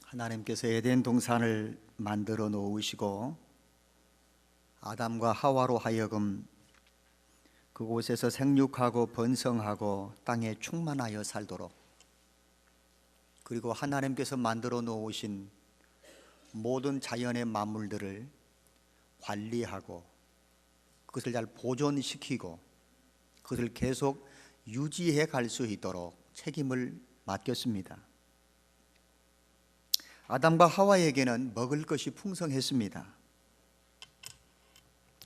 하나님께서 에덴 동산을 만들어 놓으시고 아담과 하와로 하여금 그곳에서 생육하고 번성하고 땅에 충만하여 살도록, 그리고 하나님께서 만들어 놓으신 모든 자연의 만물들을 관리하고 그것을 잘 보존시키고 그것을 계속 유지해 갈 수 있도록 책임을 맡겼습니다. 아담과 하와에게는 먹을 것이 풍성했습니다.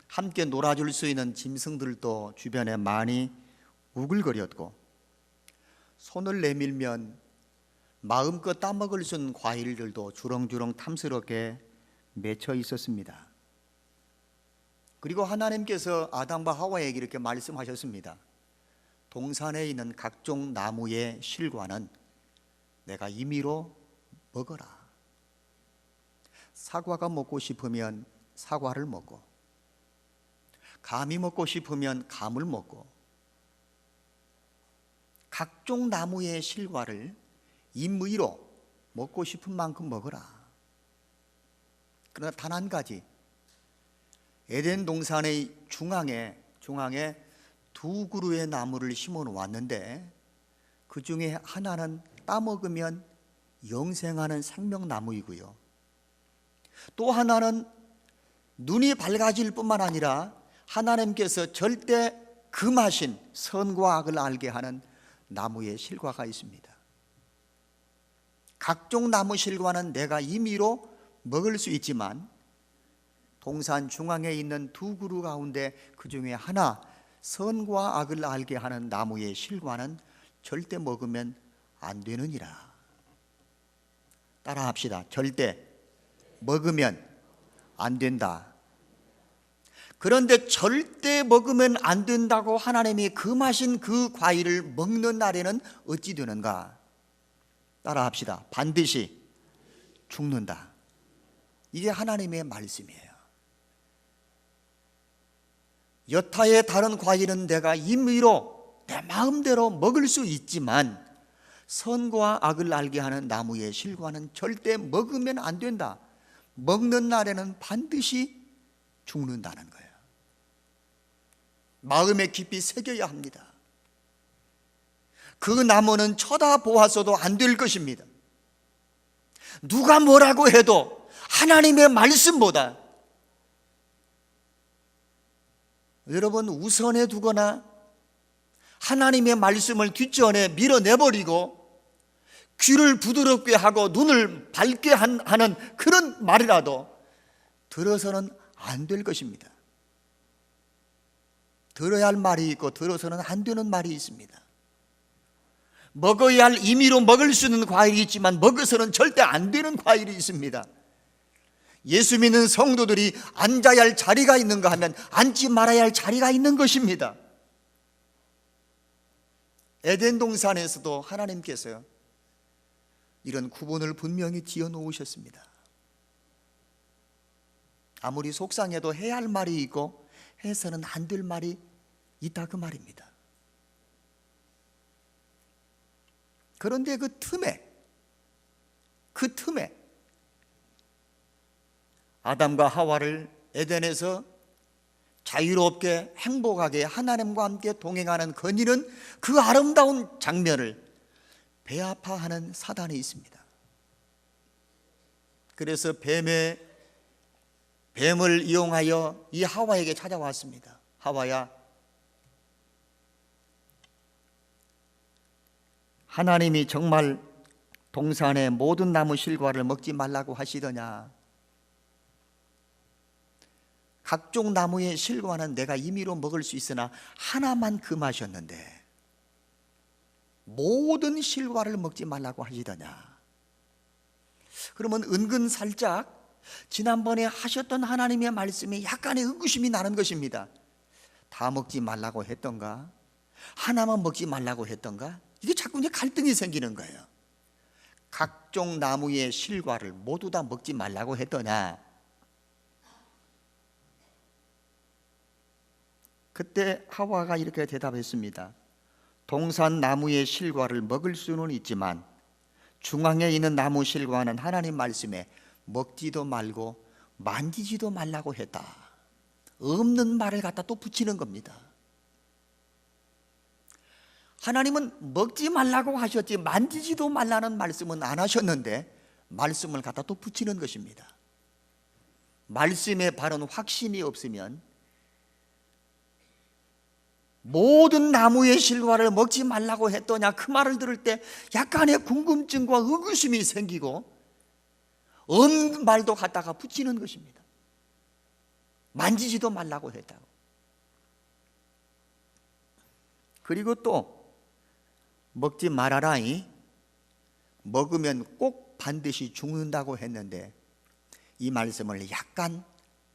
함께 놀아줄 수 있는 짐승들도 주변에 많이 우글거렸고, 손을 내밀면 마음껏 따먹을 수 있는 과일들도 주렁주렁 탐스럽게 맺혀 있었습니다. 그리고 하나님께서 아담과 하와에게 이렇게 말씀하셨습니다. 동산에 있는 각종 나무의 실과는 내가 임의로 먹어라. 사과가 먹고 싶으면 사과를 먹고, 감이 먹고 싶으면 감을 먹고, 각종 나무의 실과를 임의로 먹고 싶은 만큼 먹어라. 그러나 단 한 가지, 에덴 동산의 중앙에 두 그루의 나무를 심어 놓았는데 그 중에 하나는 따먹으면 영생하는 생명나무이고요, 또 하나는 눈이 밝아질 뿐만 아니라 하나님께서 절대 금하신 선과 악을 알게 하는 나무의 실과가 있습니다. 각종 나무 실과는 내가 임의로 먹을 수 있지만 동산 중앙에 있는 두 그루 가운데 그 중에 하나, 선과 악을 알게 하는 나무의 실과는 절대 먹으면 안 되느니라. 따라 합시다. 절대 먹으면 안 된다. 그런데 절대 먹으면 안 된다고 하나님이 금하신 그 과일을 먹는 날에는 어찌 되는가? 따라 합시다. 반드시 죽는다. 이게 하나님의 말씀이에요. 여타의 다른 과일은 내가 임의로 내 마음대로 먹을 수 있지만 선과 악을 알게 하는 나무의 실과는 절대 먹으면 안 된다. 먹는 날에는 반드시 죽는다는 거예요. 마음에 깊이 새겨야 합니다. 그 나무는 쳐다보아서도 안 될 것입니다. 누가 뭐라고 해도 하나님의 말씀보다 여러분 우선에 두거나 하나님의 말씀을 뒷전에 밀어내버리고 귀를 부드럽게 하고 눈을 밝게 하는 그런 말이라도 들어서는 안 될 것입니다. 들어야 할 말이 있고 들어서는 안 되는 말이 있습니다. 먹어야 할 임의로 먹을 수 있는 과일이 있지만 먹어서는 절대 안 되는 과일이 있습니다. 예수 믿는 성도들이 앉아야 할 자리가 있는가 하면 앉지 말아야 할 자리가 있는 것입니다. 에덴 동산에서도 하나님께서 이런 구분을 분명히 지어 놓으셨습니다. 아무리 속상해도 해야 할 말이 있고 해서는 안 될 말이 있다, 그 말입니다. 그런데 그 틈에 아담과 하와를 에덴에서 자유롭게 행복하게 하나님과 함께 동행하는 거니는 그 아름다운 장면을 배아파하는 사단이 있습니다. 그래서 뱀을 이용하여 이 하와에게 찾아왔습니다. 하와야, 하나님이 정말 동산의 모든 나무 실과를 먹지 말라고 하시더냐? 각종 나무의 실과는 내가 임의로 먹을 수 있으나 하나만 금하셨는데 모든 실과를 먹지 말라고 하시더냐? 그러면 은근 살짝 지난번에 하셨던 하나님의 말씀에 약간의 의구심이 나는 것입니다. 다 먹지 말라고 했던가? 하나만 먹지 말라고 했던가? 이게 자꾸 이제 갈등이 생기는 거예요. 각종 나무의 실과를 모두 다 먹지 말라고 했더냐? 그때 하와가 이렇게 대답했습니다. 동산 나무의 실과를 먹을 수는 있지만 중앙에 있는 나무 실과는 하나님 말씀에 먹지도 말고 만지지도 말라고 했다. 없는 말을 갖다 또 붙이는 겁니다. 하나님은 먹지 말라고 하셨지 만지지도 말라는 말씀은 안 하셨는데 말씀을 갖다 또 붙이는 것입니다. 말씀에 바른 확신이 없으면 모든 나무의 실과를 먹지 말라고 했더냐 그 말을 들을 때 약간의 궁금증과 의구심이 생기고 없는 말도 갖다가 붙이는 것입니다. 만지지도 말라고 했다고. 그리고 또 먹지 말아라이 먹으면 꼭 반드시 죽는다고 했는데 이 말씀을 약간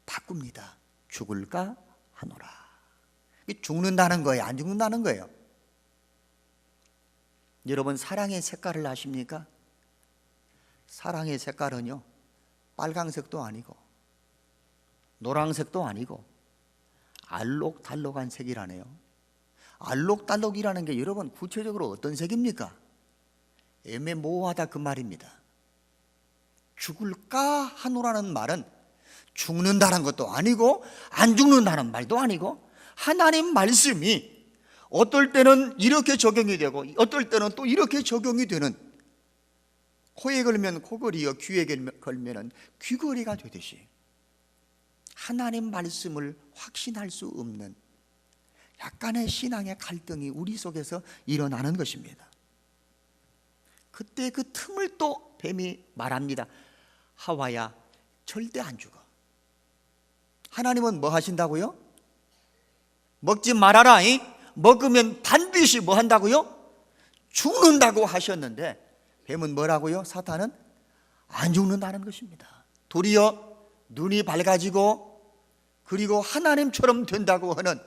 바꿉니다. 죽을까 하노라. 죽는다는 거예요? 안 죽는다는 거예요? 여러분 사랑의 색깔을 아십니까? 사랑의 색깔은요 빨강색도 아니고 노란색도 아니고 알록달록한 색이라네요. 알록달록이라는 게 여러분 구체적으로 어떤 색입니까? 애매모호하다 그 말입니다. 죽을까 하노라는 말은 죽는다는 것도 아니고 안 죽는다는 말도 아니고 하나님 말씀이 어떨 때는 이렇게 적용이 되고 어떨 때는 또 이렇게 적용이 되는, 코에 걸면 코걸이요 귀에 걸면 귀걸이가 되듯이 하나님 말씀을 확신할 수 없는 약간의 신앙의 갈등이 우리 속에서 일어나는 것입니다. 그때 그 틈을 또 뱀이 말합니다. 하와야 절대 안 죽어. 하나님은 뭐 하신다고요? 먹지 말아라. 먹으면 반드시 뭐 한다고요? 죽는다고 하셨는데 뱀은 뭐라고요? 사탄은 안 죽는다는 것입니다. 도리어 눈이 밝아지고 그리고 하나님처럼 된다고 하는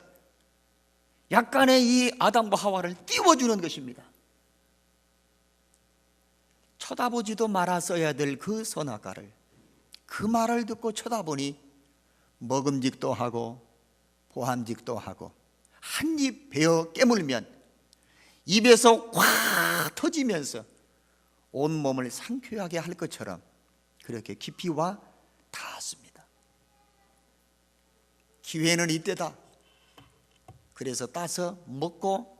약간의 이 아담과 하와를 띄워주는 것입니다. 쳐다보지도 말았어야 될 그 선악과를 그 말을 듣고 쳐다보니 먹음직도 하고 보함직도 하고 한 입 베어 깨물면 입에서 꽉 터지면서 온몸을 상쾌하게 할 것처럼 그렇게 깊이 와 닿았습니다. 기회는 이때다. 그래서 따서 먹고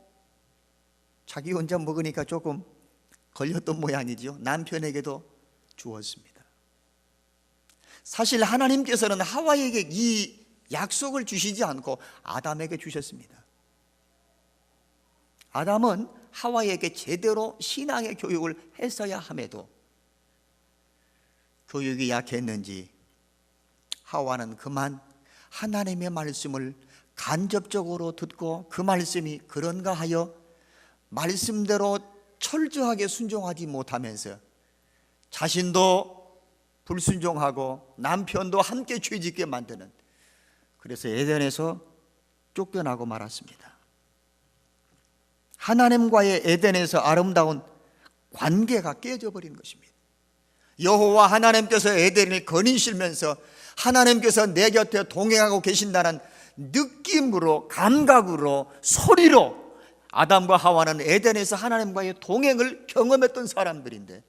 자기 혼자 먹으니까 조금 걸렸던 모양이지요. 남편에게도 주었습니다. 사실 하나님께서는 하와에게 이 약속을 주시지 않고 아담에게 주셨습니다. 아담은 하와에게 제대로 신앙의 교육을 했어야 함에도 교육이 약했는지 하와는 그만 하나님의 말씀을 간접적으로 듣고 그 말씀이 그런가 하여 말씀대로 철저하게 순종하지 못하면서 자신도 불순종하고 남편도 함께 죄짓게 만드는, 그래서 에덴에서 쫓겨나고 말았습니다. 하나님과의 에덴에서 아름다운 관계가 깨져버린 것입니다. 여호와 하나님께서 에덴을 거니시면서 하나님께서 내 곁에 동행하고 계신다는 느낌으로, 감각으로, 소리로 아담과 하와는 에덴에서 하나님과의 동행을 경험했던 사람들인데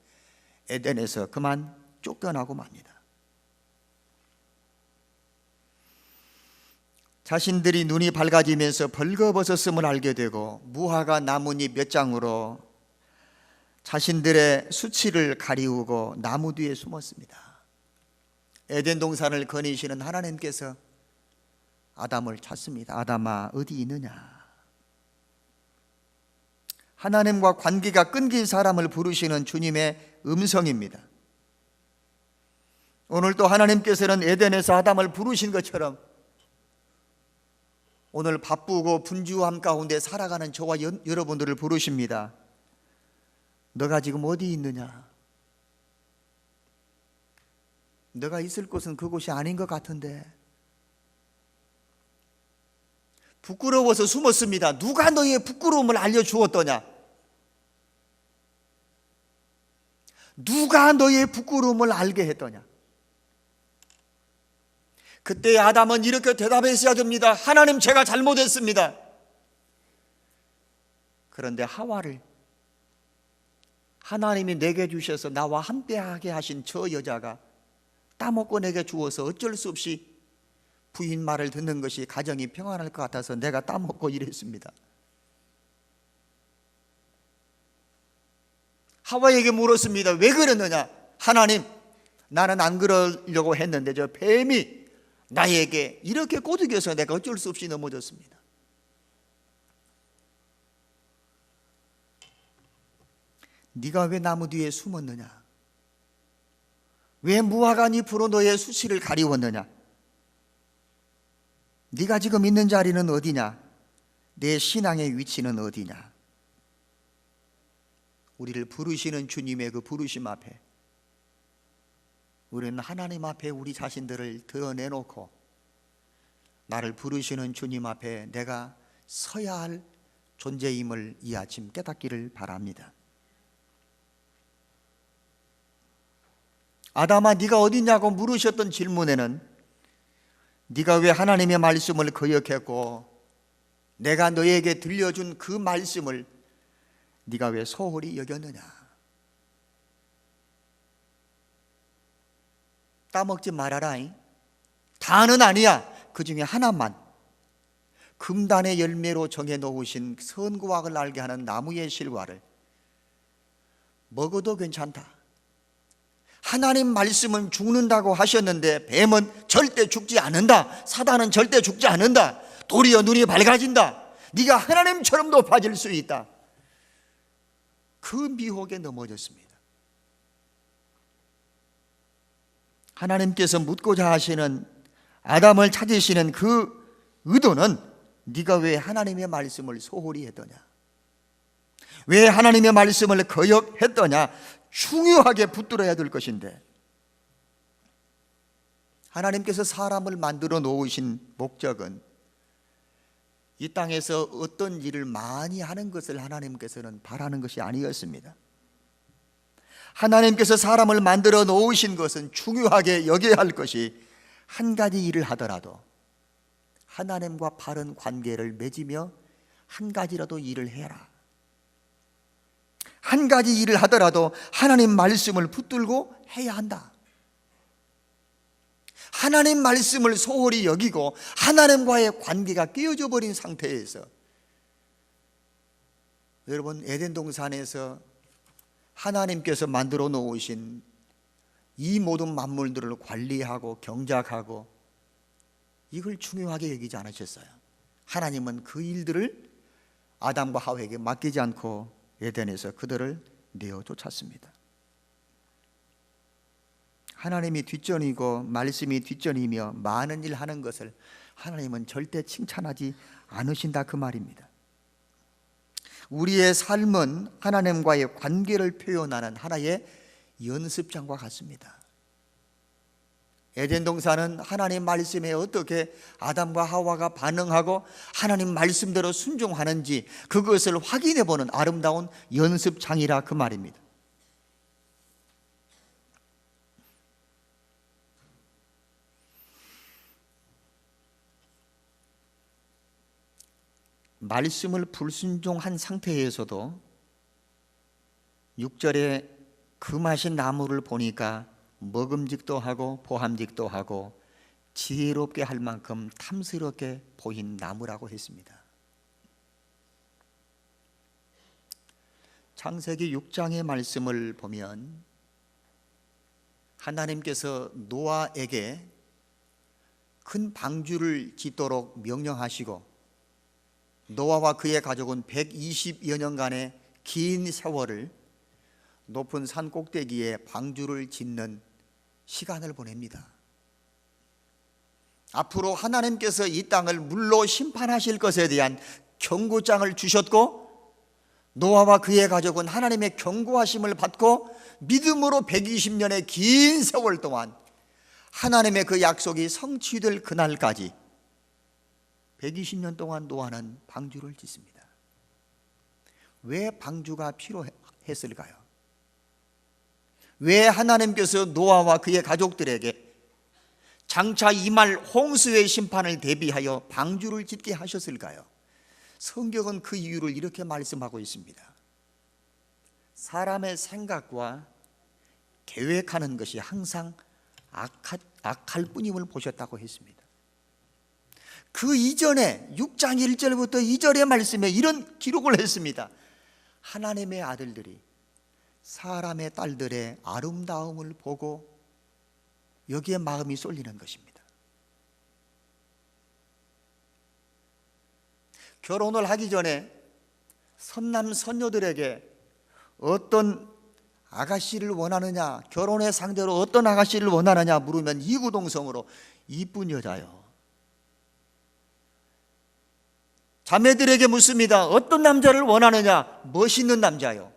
에덴에서 그만 쫓겨나고 맙니다. 자신들이 눈이 밝아지면서 벌거벗었음을 알게 되고 무화과 나뭇잎 몇 장으로 자신들의 수치를 가리우고 나무 뒤에 숨었습니다. 에덴 동산을 거니시는 하나님께서 아담을 찾습니다. 아담아 어디 있느냐? 하나님과 관계가 끊긴 사람을 부르시는 주님의 음성입니다. 오늘 또 하나님께서는 에덴에서 아담을 부르신 것처럼 오늘 바쁘고 분주함 가운데 살아가는 저와 여러분들을 부르십니다. 너가 지금 어디 있느냐? 너가 있을 곳은 그곳이 아닌 것 같은데. 부끄러워서 숨었습니다. 누가 너의 부끄러움을 알려주었더냐? 누가 너의 부끄러움을 알게 했더냐? 그때 아담은 이렇게 대답했어야 됩니다. 하나님, 제가 잘못했습니다. 그런데 하와를 하나님이 내게 주셔서 나와 함께하게 하신 저 여자가 따먹고 내게 주어서 어쩔 수 없이 부인 말을 듣는 것이 가정이 평안할 것 같아서 내가 따먹고 이랬습니다. 하와에게 물었습니다. 왜 그러느냐? 하나님, 나는 안 그러려고 했는데 저 뱀이 나에게 이렇게 꼬드겨서 내가 어쩔 수 없이 넘어졌습니다. 네가 왜 나무 뒤에 숨었느냐? 왜 무화과 잎으로 너의 수치를 가리웠느냐? 네가 지금 있는 자리는 어디냐? 내 신앙의 위치는 어디냐? 우리를 부르시는 주님의 그 부르심 앞에 우리는 하나님 앞에 우리 자신들을 드러내놓고 나를 부르시는 주님 앞에 내가 서야 할 존재임을 이 아침 깨닫기를 바랍니다. 아담아, 네가 어디냐고 물으셨던 질문에는 네가 왜 하나님의 말씀을 거역했고 내가 너에게 들려준 그 말씀을 네가 왜 소홀히 여겼느냐? 따먹지 말아라. 다는 아니야. 그 중에 하나만, 금단의 열매로 정해놓으신 선과 악을 알게 하는 나무의 실과를 먹어도 괜찮다. 하나님 말씀은 죽는다고 하셨는데 뱀은 절대 죽지 않는다. 사단은 절대 죽지 않는다. 도리어 눈이 밝아진다. 네가 하나님처럼 높아질 수 있다. 그 미혹에 넘어졌습니다. 하나님께서 묻고자 하시는 아담을 찾으시는 그 의도는 네가 왜 하나님의 말씀을 소홀히 했더냐? 왜 하나님의 말씀을 거역했더냐? 중요하게 붙들어야 될 것인데, 하나님께서 사람을 만들어 놓으신 목적은 이 땅에서 어떤 일을 많이 하는 것을 하나님께서는 바라는 것이 아니었습니다. 하나님께서 사람을 만들어 놓으신 것은 중요하게 여겨야 할 것이 한 가지 일을 하더라도 하나님과 바른 관계를 맺으며 한 가지라도 일을 해라. 한 가지 일을 하더라도 하나님 말씀을 붙들고 해야 한다. 하나님 말씀을 소홀히 여기고 하나님과의 관계가 깨어져 버린 상태에서, 여러분, 에덴 동산에서 하나님께서 만들어 놓으신 이 모든 만물들을 관리하고 경작하고 이걸 중요하게 여기지 않으셨어요. 하나님은 그 일들을 아담과 하와에게 맡기지 않고 에덴에서 그들을 내어 쫓았습니다. 하나님이 뒷전이고 말씀이 뒷전이며 많은 일 하는 것을 하나님은 절대 칭찬하지 않으신다, 그 말입니다. 우리의 삶은 하나님과의 관계를 표현하는 하나의 연습장과 같습니다. 에덴 동산은 하나님 말씀에 어떻게 아담과 하와가 반응하고 하나님 말씀대로 순종하는지 그것을 확인해 보는 아름다운 연습장이라 그 말입니다. 말씀을 불순종한 상태에서도 6절에 금하신 나무를 보니까 먹음직도 하고 보함직도 하고 지혜롭게 할 만큼 탐스럽게 보인 나무라고 했습니다. 창세기 6장의 말씀을 보면 하나님께서 노아에게 큰 방주를 짓도록 명령하시고 노아와 그의 가족은 120여 년간의 긴 세월을 높은 산 꼭대기에 방주를 짓는 시간을 보냅니다. 앞으로 하나님께서 이 땅을 물로 심판하실 것에 대한 경고장을 주셨고, 노아와 그의 가족은 하나님의 경고하심을 받고 믿음으로 120년의 긴 세월 동안 하나님의 그 약속이 성취될 그날까지 120년 동안 노아는 방주를 짓습니다. 왜 방주가 필요했을까요? 왜 하나님께서 노아와 그의 가족들에게 장차 임할 홍수의 심판을 대비하여 방주를 짓게 하셨을까요? 성경은 그 이유를 이렇게 말씀하고 있습니다. 사람의 생각과 계획하는 것이 항상 악할 뿐임을 보셨다고 했습니다. 그 이전에 6장 1절부터 2절의 말씀에 이런 기록을 했습니다. 하나님의 아들들이 사람의 딸들의 아름다움을 보고 여기에 마음이 쏠리는 것입니다. 결혼을 하기 전에 선남 선녀들에게 어떤 아가씨를 원하느냐, 결혼의 상대로 어떤 아가씨를 원하느냐 물으면 이구동성으로 이쁜 여자요. 자매들에게 묻습니다. 어떤 남자를 원하느냐? 멋있는 남자요.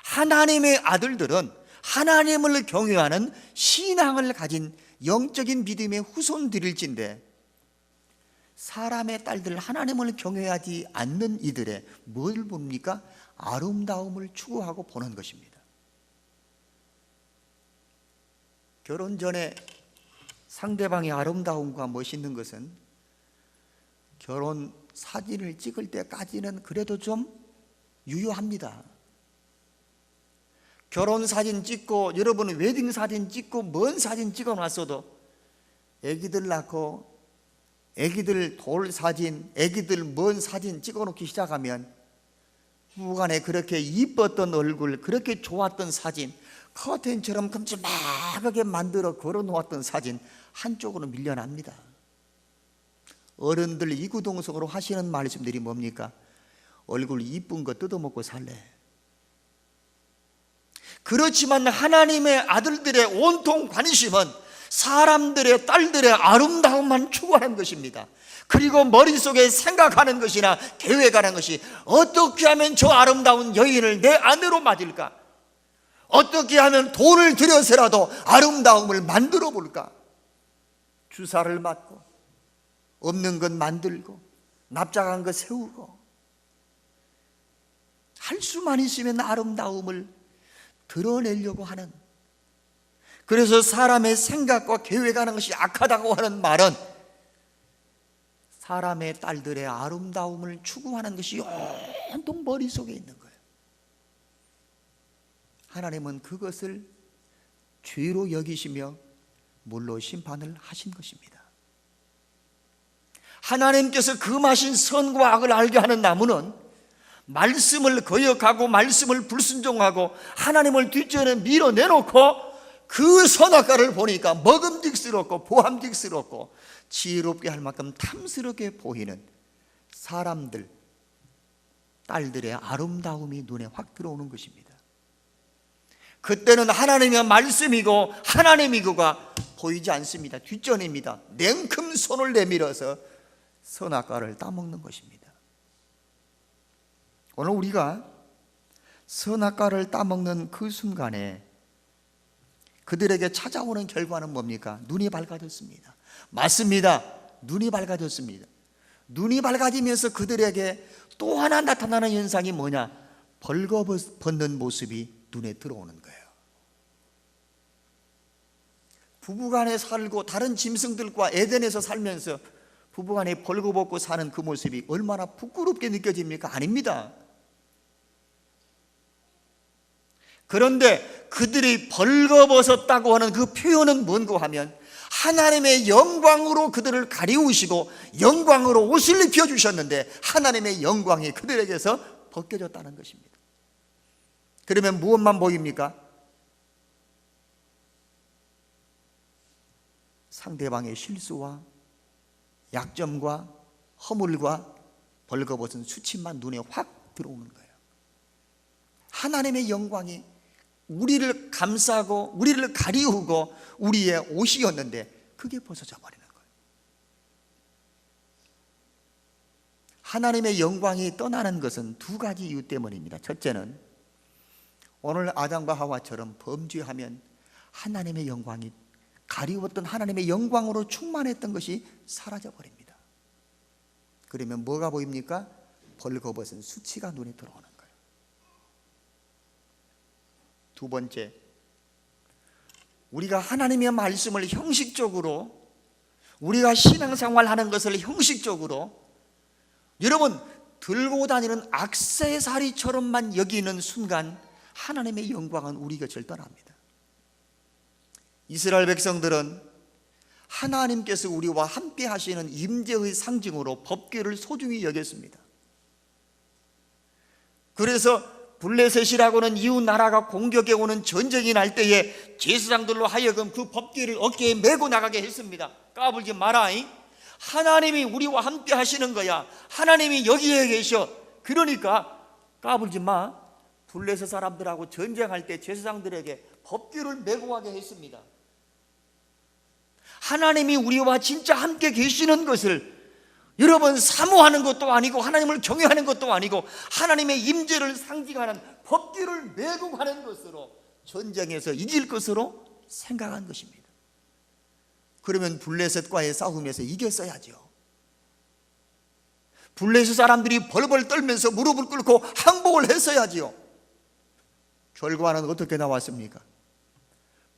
하나님의 아들들은 하나님을 경외하는 신앙을 가진 영적인 믿음의 후손들일진데, 사람의 딸들, 하나님을 경외하지 않는 이들의 뭘 봅니까? 아름다움을 추구하고 보는 것입니다. 결혼 전에 상대방의 아름다움과 멋있는 것은 결혼 사진을 찍을 때까지는 그래도 좀 유효합니다. 결혼 사진 찍고, 여러분 웨딩 사진 찍고 먼 사진 찍어 놨어도 애기들 낳고 애기들 돌 사진, 애기들 먼 사진 찍어 놓기 시작하면 부부간에 그렇게 이뻤던 얼굴, 그렇게 좋았던 사진, 커튼처럼 큼지막하게 만들어 걸어 놓았던 사진 한쪽으로 밀려납니다. 어른들 이구동성으로 하시는 말씀들이 뭡니까? 얼굴 이쁜 거 뜯어먹고 살래. 그렇지만 하나님의 아들들의 온통 관심은 사람들의 딸들의 아름다움만 추구하는 것입니다. 그리고 머릿속에 생각하는 것이나 계획하는 것이 어떻게 하면 저 아름다운 여인을 내 아내로 맞을까? 어떻게 하면 돈을 들여서라도 아름다움을 만들어 볼까? 주사를 맞고 없는 것 만들고 납작한 것 세우고, 할 수만 있으면 아름다움을 드러내려고 하는, 그래서 사람의 생각과 계획하는 것이 악하다고 하는 말은 사람의 딸들의 아름다움을 추구하는 것이 온통 머릿속에 있는 거예요. 하나님은 그것을 죄로 여기시며 물로 심판을 하신 것입니다. 하나님께서 금하신 선과 악을 알게 하는 나무는 말씀을 거역하고 말씀을 불순종하고 하나님을 뒷전에 밀어내놓고 그 선악과를 보니까 먹음직스럽고 보함직스럽고 지혜롭게 할 만큼 탐스럽게 보이는 사람들, 딸들의 아름다움이 눈에 확 들어오는 것입니다. 그때는 하나님의 말씀이고 하나님이고가 보이지 않습니다. 뒷전입니다. 냉큼 손을 내밀어서 선악과를 따먹는 것입니다. 오늘 우리가 선악과를 따먹는 그 순간에 그들에게 찾아오는 결과는 뭡니까? 눈이 밝아졌습니다. 맞습니다. 눈이 밝아졌습니다. 눈이 밝아지면서 그들에게 또 하나 나타나는 현상이 뭐냐? 벌거벗는 모습이 눈에 들어오는 거예요. 부부간에 살고 다른 짐승들과 에덴에서 살면서 부부간에 벌거벗고 사는 그 모습이 얼마나 부끄럽게 느껴집니까? 아닙니다. 그런데 그들이 벌거벗었다고 하는 그 표현은 뭔고 하면 하나님의 영광으로 그들을 가리우시고 영광으로 옷을 입혀주셨는데 하나님의 영광이 그들에게서 벗겨졌다는 것입니다. 그러면 무엇만 보입니까? 상대방의 실수와 약점과 허물과 벌거벗은 수치만 눈에 확 들어오는 거예요. 하나님의 영광이 우리를 감싸고 우리를 가리우고 우리의 옷이었는데 그게 벗어져 버리는 거예요. 하나님의 영광이 떠나는 것은 두 가지 이유 때문입니다. 첫째는 오늘 아담과 하와처럼 범죄하면 하나님의 영광이, 가리웠던 하나님의 영광으로 충만했던 것이 사라져 버립니다. 그러면 뭐가 보입니까? 벌거벗은 수치가 눈에 들어오는 거예요. 두 번째, 우리가 하나님의 말씀을 형식적으로, 우리가 신앙생활하는 것을 형식적으로, 여러분 들고 다니는 액세서리처럼만 여기는 순간 하나님의 영광은 우리 곁을 떠납니다. 이스라엘 백성들은 하나님께서 우리와 함께 하시는 임재의 상징으로 법궤를 소중히 여겼습니다. 그래서 블레셋이라고는 이웃 나라가 공격해 오는 전쟁이 날 때에 제사장들로 하여금 그 법궤를 어깨에 메고 나가게 했습니다. 까불지 마라. 하나님이 우리와 함께 하시는 거야. 하나님이 여기에 계셔. 그러니까 까불지 마. 블레셋 사람들하고 전쟁할 때 제사장들에게 법궤를 메고 가게 했습니다. 하나님이 우리와 진짜 함께 계시는 것을 여러분 사모하는 것도 아니고 하나님을 경외하는 것도 아니고 하나님의 임재를 상징하는 법궤를 메고 가는 것으로 전쟁에서 이길 것으로 생각한 것입니다. 그러면 블레셋과의 싸움에서 이겼어야죠. 블레셋 사람들이 벌벌 떨면서 무릎을 꿇고 항복을 했어야지요. 결과는 어떻게 나왔습니까?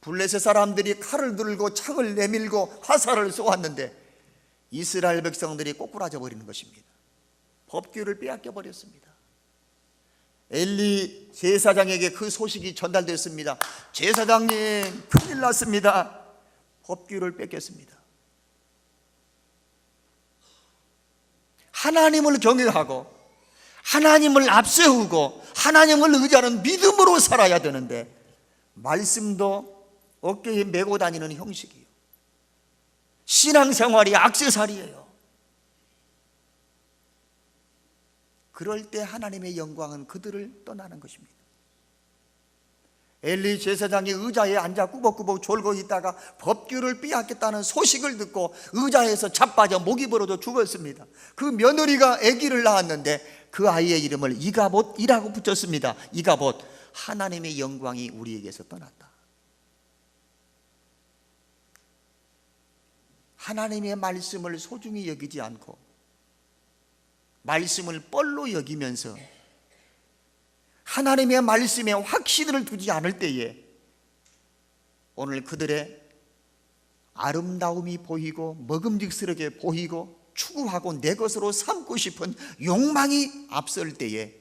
블레셋 사람들이 칼을 들고 창을 내밀고 화살을 쏘았는데 이스라엘 백성들이 꼬꾸라져 버리는 것입니다. 법궤를 빼앗겨 버렸습니다. 엘리 제사장에게 그 소식이 전달됐습니다. 제사장님, 큰일 났습니다. 법궤를 뺏겼습니다. 하나님을 경외하고 하나님을 앞세우고 하나님을 의지하는 믿음으로 살아야 되는데 말씀도 어깨에 메고 다니는 형식이에요. 신앙생활이 액세서리예요. 그럴 때 하나님의 영광은 그들을 떠나는 것입니다. 엘리 제사장이 의자에 앉아 꾸벅꾸벅 졸고 있다가 법궤를 빼앗겼다는 소식을 듣고 의자에서 자빠져 목이 벌어져 죽었습니다. 그 며느리가 아기를 낳았는데 그 아이의 이름을 이가봇이라고 붙였습니다. 이가봇, 하나님의 영광이 우리에게서 떠났다. 하나님의 말씀을 소중히 여기지 않고 말씀을 뻘로 여기면서 하나님의 말씀에 확신을 두지 않을 때에 오늘 그들의 아름다움이 보이고 먹음직스럽게 보이고 추구하고 내 것으로 삼고 싶은 욕망이 앞설 때에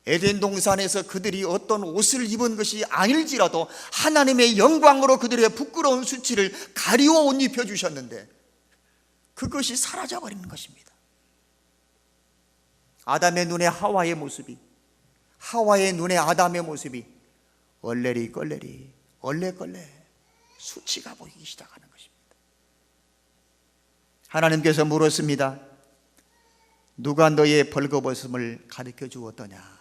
에덴 동산에서 그들이 어떤 옷을 입은 것이 아닐지라도 하나님의 영광으로 그들의 부끄러운 수치를 가리워 옷 입혀주셨는데 그것이 사라져버리는 것입니다. 아담의 눈에 하와의 모습이, 하와의 눈에 아담의 모습이 얼레리 껄레리 얼레껄레 수치가 보이기 시작하는 것입니다. 하나님께서 물었습니다. 누가 너의 벌거벗음을 가르쳐 주었더냐?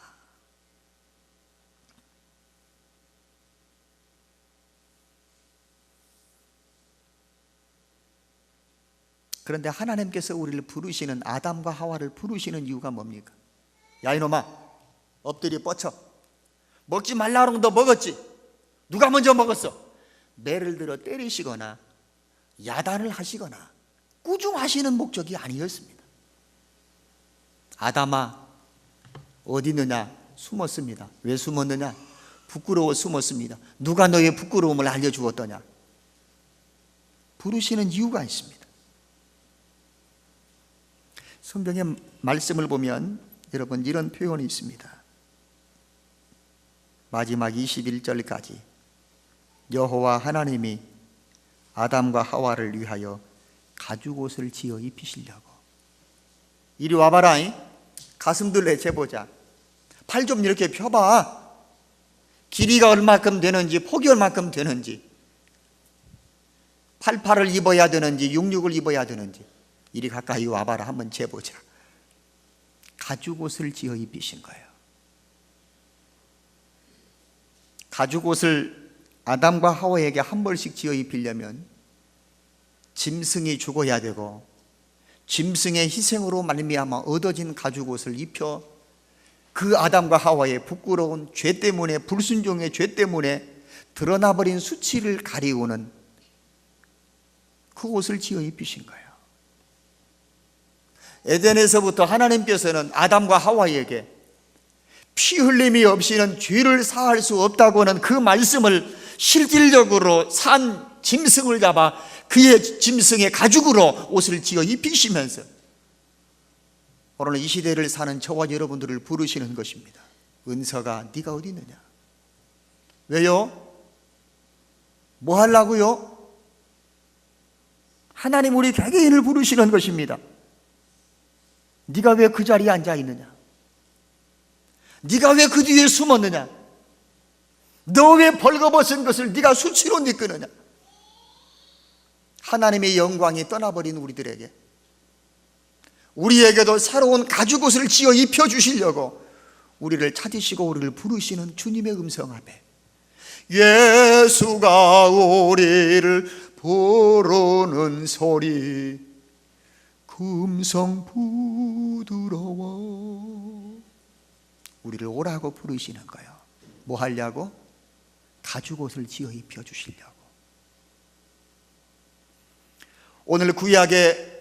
그런데 하나님께서 우리를 부르시는, 아담과 하와를 부르시는 이유가 뭡니까? 야 이놈아, 엎드려 뻗쳐. 먹지 말라 그러면 너 먹었지? 누가 먼저 먹었어? 매를 들어 때리시거나 야단을 하시거나 꾸중하시는 목적이 아니었습니다. 아담아 어디 있느냐? 숨었습니다. 왜 숨었느냐? 부끄러워 숨었습니다. 누가 너의 부끄러움을 알려주었더냐? 부르시는 이유가 있습니다. 성경의 말씀을 보면 여러분 이런 표현이 있습니다. 마지막 21절까지 여호와 하나님이 아담과 하와를 위하여 가죽옷을 지어 입히시려고. 이리 와봐라. 가슴들 내재보자. 팔 좀 이렇게 펴봐. 길이가 얼마큼 되는지, 폭이 얼마큼 되는지, 88을 입어야 되는지 66을 입어야 되는지 이리 가까이 와봐라. 한번 재보자. 가죽옷을 지어 입히신 거예요. 가죽옷을 아담과 하와에게 한 벌씩 지어 입히려면 짐승이 죽어야 되고 짐승의 희생으로 말미암아 얻어진 가죽옷을 입혀 그 아담과 하와의 부끄러운 죄 때문에, 불순종의 죄 때문에 드러나버린 수치를 가리우는 그 옷을 지어 입히신 거예요. 에덴에서부터 하나님께서는 아담과 하와에게 피 흘림이 없이는 죄를 사할 수 없다고는 그 말씀을 실질적으로 산 짐승을 잡아 그의 짐승의 가죽으로 옷을 지어 입히시면서 오늘 이 시대를 사는 저와 여러분들을 부르시는 것입니다. 은서가 네가 어디 있느냐? 왜요? 뭐 하려고요? 하나님 우리 개개인을 부르시는 것입니다. 네가 왜 그 자리에 앉아 있느냐? 네가 왜 그 뒤에 숨었느냐? 너 왜 벌거벗은 것을 네가 수치로 이끄느냐? 하나님의 영광이 떠나버린 우리들에게, 우리에게도 새로운 가죽옷을 지어 입혀주시려고 우리를 찾으시고 우리를 부르시는 주님의 음성 앞에 예수가 우리를 부르는 소리 그 음성 부드러워. 우리를 오라고 부르시는 거예요. 뭐 하려고? 가죽옷을 지어 입혀주시려고. 오늘 구약에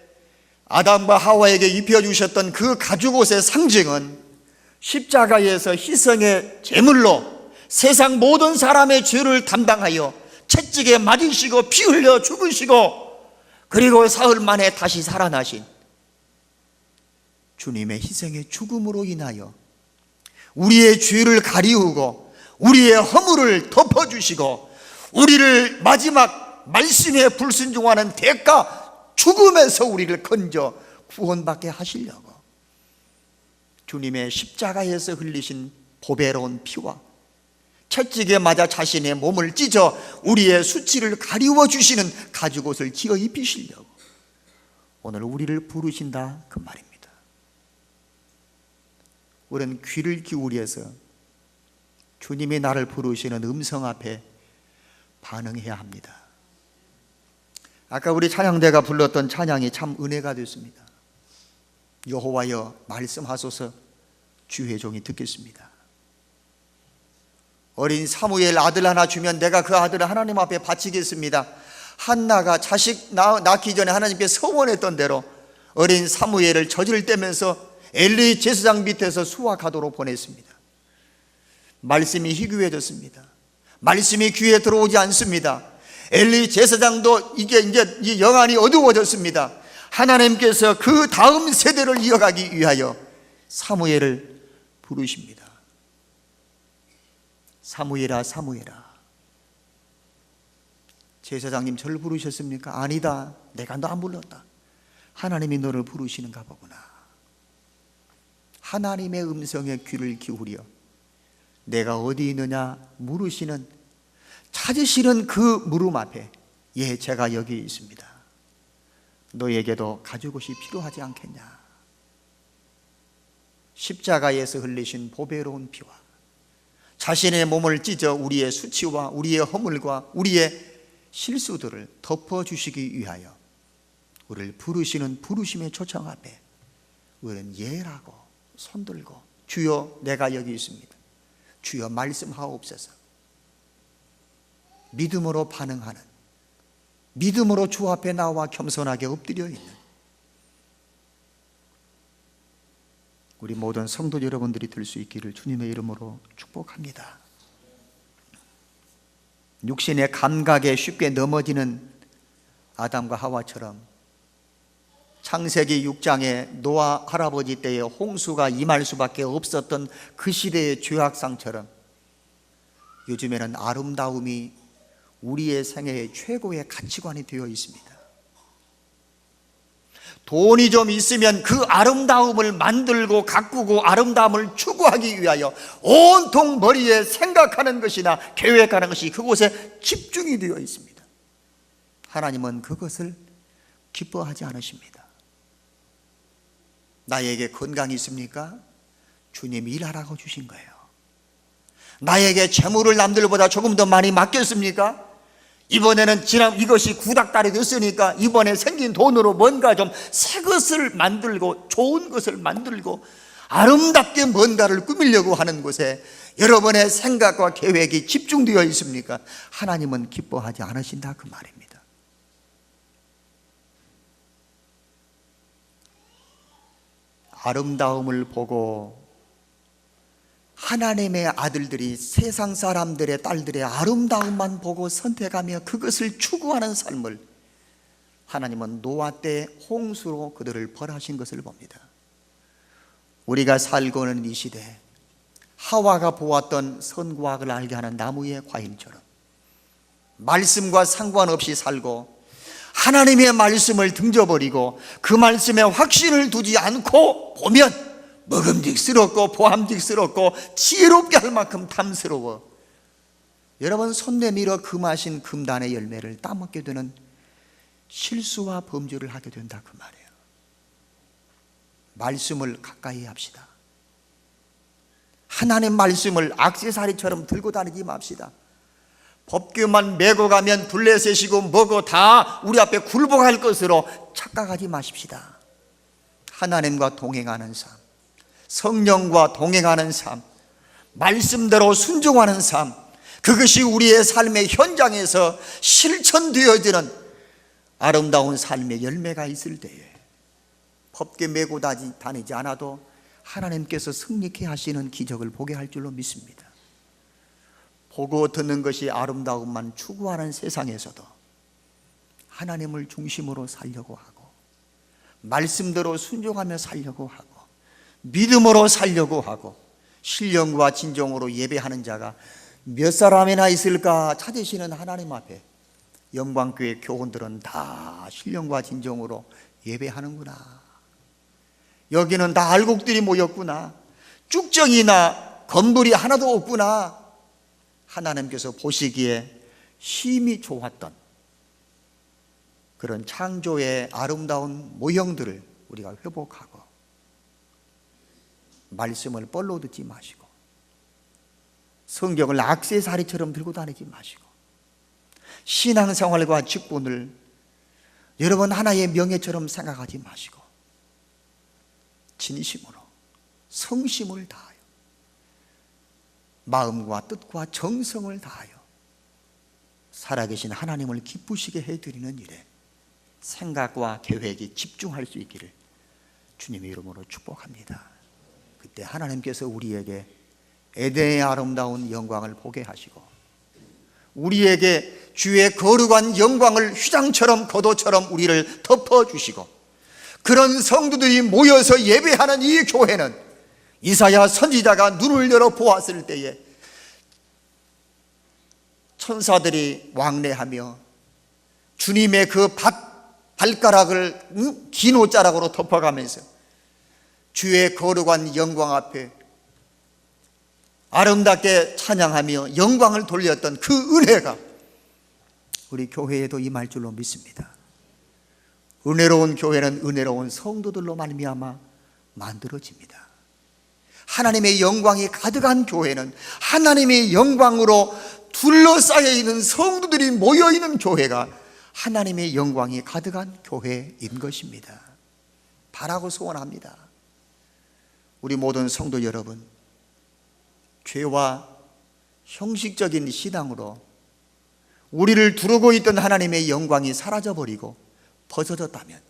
아담과 하와에게 입혀주셨던 그 가죽옷의 상징은 십자가에서 희생의 제물로 세상 모든 사람의 죄를 담당하여 채찍에 맞으시고 피 흘려 죽으시고 그리고 사흘 만에 다시 살아나신 주님의 희생의 죽음으로 인하여 우리의 죄를 가리우고 우리의 허물을 덮어주시고 우리를 마지막 말씀에 불순종하는 대가 죽음에서 우리를 건져 구원받게 하시려고 주님의 십자가에서 흘리신 보배로운 피와 채찍에 맞아 자신의 몸을 찢어 우리의 수치를 가리워 주시는 가죽옷을 지어 입히시려고 오늘 우리를 부르신다 그 말입니다. 우리는 귀를 기울여서 주님이 나를 부르시는 음성 앞에 반응해야 합니다. 아까 우리 찬양대가 불렀던 찬양이 참 은혜가 됐습니다. 여호와여 말씀하소서 주의 종이 듣겠습니다. 어린 사무엘 아들 하나 주면 내가 그 아들을 하나님 앞에 바치겠습니다. 한나가 자식 낳기 전에 하나님께 서원했던 대로 어린 사무엘을 젖을 떼면서 엘리 제사장 밑에서 수확하도록 보냈습니다. 말씀이 희귀해졌습니다. 말씀이 귀에 들어오지 않습니다. 엘리 제사장도 이제 이 영안이 어두워졌습니다. 하나님께서 그 다음 세대를 이어가기 위하여 사무엘을 부르십니다. 사무엘아 사무엘아. 제사장님 저를 부르셨습니까? 아니다, 내가 너 안 불렀다. 하나님이 너를 부르시는가 보구나. 하나님의 음성에 귀를 기울여 내가 어디 있느냐 물으시는, 찾으시는 그 물음 앞에 예 제가 여기 있습니다. 너에게도 가죽옷이 필요하지 않겠냐. 십자가에서 흘리신 보배로운 피와 자신의 몸을 찢어 우리의 수치와 우리의 허물과 우리의 실수들을 덮어주시기 위하여 우리를 부르시는 부르심의 초청 앞에 우리는 예라고 손들고 주여 내가 여기 있습니다. 주여 말씀하옵소서. 믿음으로 반응하는, 믿음으로 주 앞에 나와 겸손하게 엎드려 있는 우리 모든 성도 여러분들이 될 수 있기를 주님의 이름으로 축복합니다. 육신의 감각에 쉽게 넘어지는 아담과 하와처럼 창세기 6장에 노아 할아버지 때에 홍수가 임할 수밖에 없었던 그 시대의 죄악상처럼 요즘에는 아름다움이 우리의 생애의 최고의 가치관이 되어 있습니다. 돈이 좀 있으면 그 아름다움을 만들고 가꾸고 아름다움을 추구하기 위하여 온통 머리에 생각하는 것이나 계획하는 것이 그곳에 집중이 되어 있습니다. 하나님은 그것을 기뻐하지 않으십니다. 나에게 건강이 있습니까? 주님이 일하라고 주신 거예요. 나에게 재물을 남들보다 조금 더 많이 맡겼습니까? 이번에는 이것이 구닥다리 됐으니까 이번에 생긴 돈으로 뭔가 좀 새 것을 만들고 좋은 것을 만들고 아름답게 뭔가를 꾸미려고 하는 곳에 여러분의 생각과 계획이 집중되어 있습니까? 하나님은 기뻐하지 않으신다 그 말입니다. 아름다움을 보고 하나님의 아들들이 세상 사람들의 딸들의 아름다움만 보고 선택하며 그것을 추구하는 삶을 하나님은 노아 때 홍수로 그들을 벌하신 것을 봅니다. 우리가 살고 있는 이 시대에 하와가 보았던 선과 악을 알게 하는 나무의 과일처럼 말씀과 상관없이 살고 하나님의 말씀을 등져버리고 그 말씀에 확신을 두지 않고 보면 먹음직스럽고 보암직스럽고 지혜롭게 할 만큼 탐스러워 여러분 손 내밀어 금하신 금단의 열매를 따먹게 되는 실수와 범죄를 하게 된다 그 말이에요. 말씀을 가까이 합시다. 하나님 말씀을 액세서리처럼 들고 다니지 맙시다. 법규만 메고 가면 블레셋이고 뭐고 다 우리 앞에 굴복할 것으로 착각하지 마십시다. 하나님과 동행하는 삶, 성령과 동행하는 삶, 말씀대로 순종하는 삶, 그것이 우리의 삶의 현장에서 실천되어지는 아름다운 삶의 열매가 있을 때에 법규 메고 다니지 않아도 하나님께서 승리케 하시는 기적을 보게 할 줄로 믿습니다. 보고 듣는 것이 아름다움만 추구하는 세상에서도 하나님을 중심으로 살려고 하고 말씀대로 순종하며 살려고 하고 믿음으로 살려고 하고 신령과 진정으로 예배하는 자가 몇 사람이나 있을까 찾으시는 하나님 앞에 영광교회 교원들은 다 신령과 진정으로 예배하는구나. 여기는 다 알곡들이 모였구나. 쭉정이나 건물이 하나도 없구나. 하나님께서 보시기에 심히 좋았던 그런 창조의 아름다운 모형들을 우리가 회복하고 말씀을 뻘로 듣지 마시고 성경을 액세서리처럼 들고 다니지 마시고 신앙생활과 직분을 여러분 하나의 명예처럼 생각하지 마시고 진심으로 성심을 다하여 마음과 뜻과 정성을 다하여 살아계신 하나님을 기쁘시게 해드리는 일에 생각과 계획이 집중할 수 있기를 주님의 이름으로 축복합니다. 그때 하나님께서 우리에게 에덴의 아름다운 영광을 보게 하시고 우리에게 주의 거룩한 영광을 휘장처럼 겉옷처럼 우리를 덮어주시고 그런 성도들이 모여서 예배하는 이 교회는 이사야 선지자가 눈을 열어 보았을 때에 천사들이 왕래하며 주님의 그 발가락을 긴 옷자락으로 덮어가면서 주의 거룩한 영광 앞에 아름답게 찬양하며 영광을 돌렸던 그 은혜가 우리 교회에도 임할 줄로 믿습니다. 은혜로운 교회는 은혜로운 성도들로 말미암아 만들어집니다. 하나님의 영광이 가득한 교회는 하나님의 영광으로 둘러싸여 있는 성도들이 모여있는 교회가 하나님의 영광이 가득한 교회인 것입니다. 바라고 소원합니다. 우리 모든 성도 여러분, 죄와 형식적인 신앙으로 우리를 두르고 있던 하나님의 영광이 사라져버리고 벗어졌다면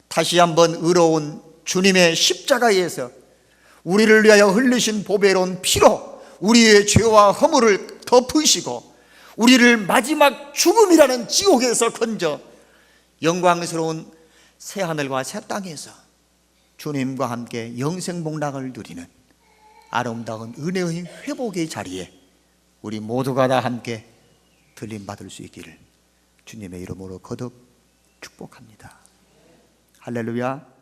다시 한번 의로운 주님의 십자가에서 우리를 위하여 흘리신 보배로운 피로 우리의 죄와 허물을 덮으시고 우리를 마지막 죽음이라는 지옥에서 건져 영광스러운 새하늘과 새 땅에서 주님과 함께 영생복락을 누리는 아름다운 은혜의 회복의 자리에 우리 모두가 다 함께 들림받을 수 있기를 주님의 이름으로 거듭 축복합니다. 할렐루야.